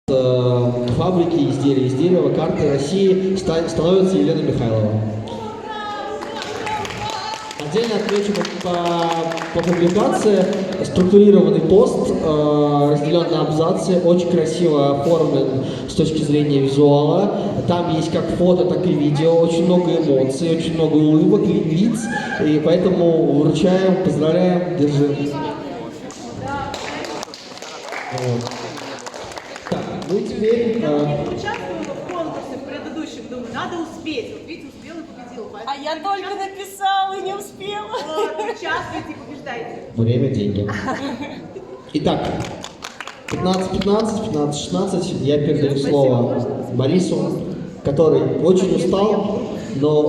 Фабрики изделий из дерева, карты России становится Елена Михайлова. Отдельно отмечу по публикации структурированный пост, разделен на абзацы, очень красиво оформлен с точки зрения визуала. Там есть как фото, так и видео, очень много эмоций, очень много улыбок, лиц, и поэтому вручаем, поздравляем, держи. Вот. Так, ну теперь... Участвовала в конкурсе в предыдущем, думаю, надо успеть. Вот видите, успела и победила. А я только написала и не успела. Вот, участвуйте и побеждайте. Время, деньги. Итак, 15-15, 15-16, я передаю слово Борису, который очень устал, но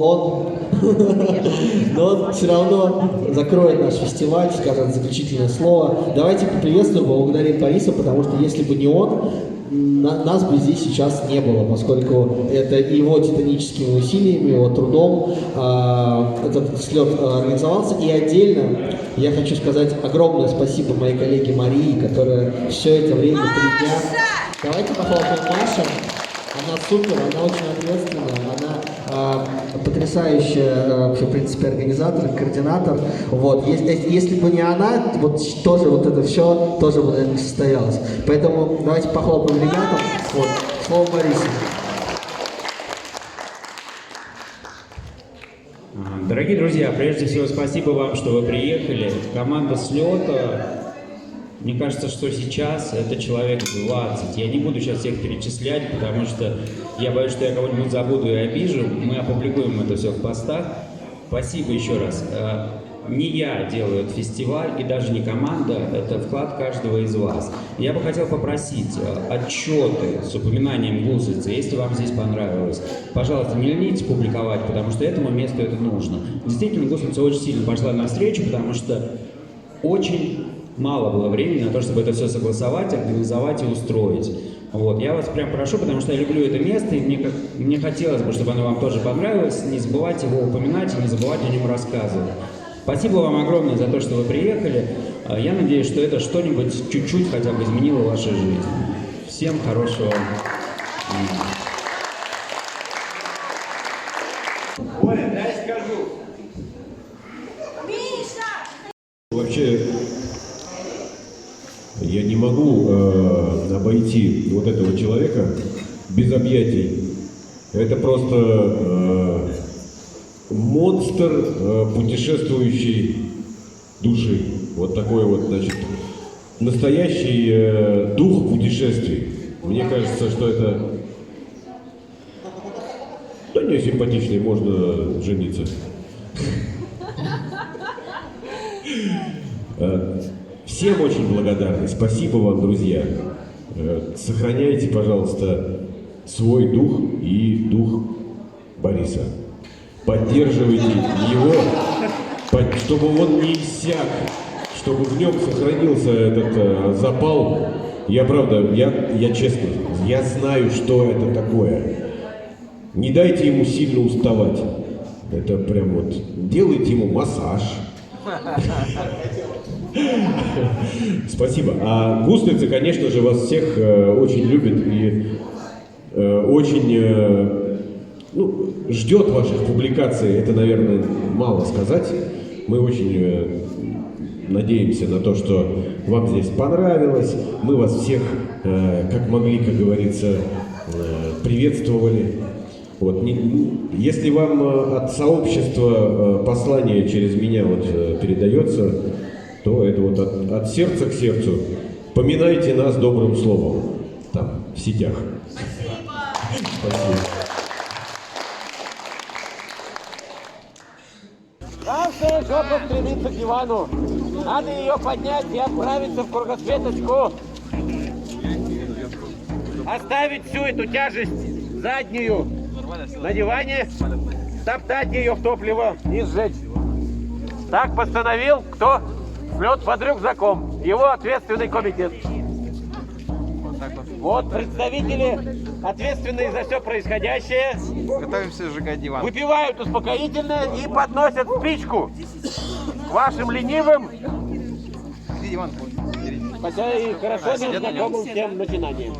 он все равно закроет наш фестиваль, скажет заключительное слово. Давайте поприветствуем, поблагодарим Бориса, потому что если бы не он, нас бы здесь сейчас не было, поскольку это его титаническими усилиями, его трудом этот слет организовался. И отдельно я хочу сказать огромное спасибо моей коллеге Марии, которая все это время, 3 дня... Давайте похлопаем Маше. Она супер, она очень ответственная, она потрясающая, в принципе, организатор, координатор. Вот. Если бы не она, вот тоже вот это все тоже бы, наверное, не состоялось. Поэтому давайте похлопаем ребятам. Вот. Слово Борису. Дорогие друзья, прежде всего спасибо вам, что вы приехали. Команда «Слета». Мне кажется, что сейчас это человек 20. Я не буду сейчас всех перечислять, потому что я боюсь, что я кого-нибудь забуду и обижу. Мы опубликуем это все в постах. Спасибо еще раз. Не я делаю этот фестиваль, и даже не команда, это вклад каждого из вас. Я бы хотел попросить отчеты с упоминанием гусеницы, если вам здесь понравилось. Пожалуйста, не ленитесь публиковать, потому что этому месту это нужно. Действительно, гусеница очень сильно пошла навстречу, потому что очень мало было времени на то, чтобы это все согласовать, организовать и устроить. Вот. Я вас прям прошу, потому что я люблю это место, и мне хотелось бы, чтобы оно вам тоже понравилось. Не забывайте его упоминать и не забывайте о нем рассказывать. Спасибо вам огромное за то, что вы приехали. Я надеюсь, что это что-нибудь чуть-чуть хотя бы изменило вашу жизнь. Всем хорошего дня. Оля, дай скажу. Вообще, я не могу обойти вот этого человека без объятий. Это просто монстр путешествующей души. Вот такой вот, значит, настоящий дух путешествий. Мне кажется, что это... Да не, симпатичный, можно жениться. Всем очень благодарны. Спасибо вам, друзья. Сохраняйте, пожалуйста, свой дух и дух Бориса. Поддерживайте его, чтобы он не иссяк, чтобы в нем сохранился этот запал. Я правда, я честно, я знаю, что это такое. Не дайте ему сильно уставать. Это прям вот, делайте ему массаж. Спасибо. А гусеница, конечно же, вас всех очень любит и очень ждет ваших публикаций. Это, наверное, мало сказать. Мы очень надеемся на то, что вам здесь понравилось. Мы вас всех, как могли, как говорится, приветствовали. Вот. Если вам от сообщества послание через меня вот передается, то это вот от сердца к сердцу. Поминайте нас добрым словом там, в сетях. Спасибо. Каждая жопа стремится к дивану. Надо ее поднять и отправиться в кругосветочку. Оставить всю эту тяжесть заднюю на диване, топтать ее в топливо и сжечь. Так постановил кто? Слет под рюкзаком. Его ответственный комитет. Вот представители, ответственные за все происходящее. Готовимся сжигать диван. Выпивают успокоительное и подносят спичку к вашим ленивым Хотя и хорошо не знакомым всем начинаниям.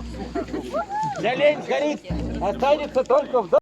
Вся лень сгорит, останется только вдох.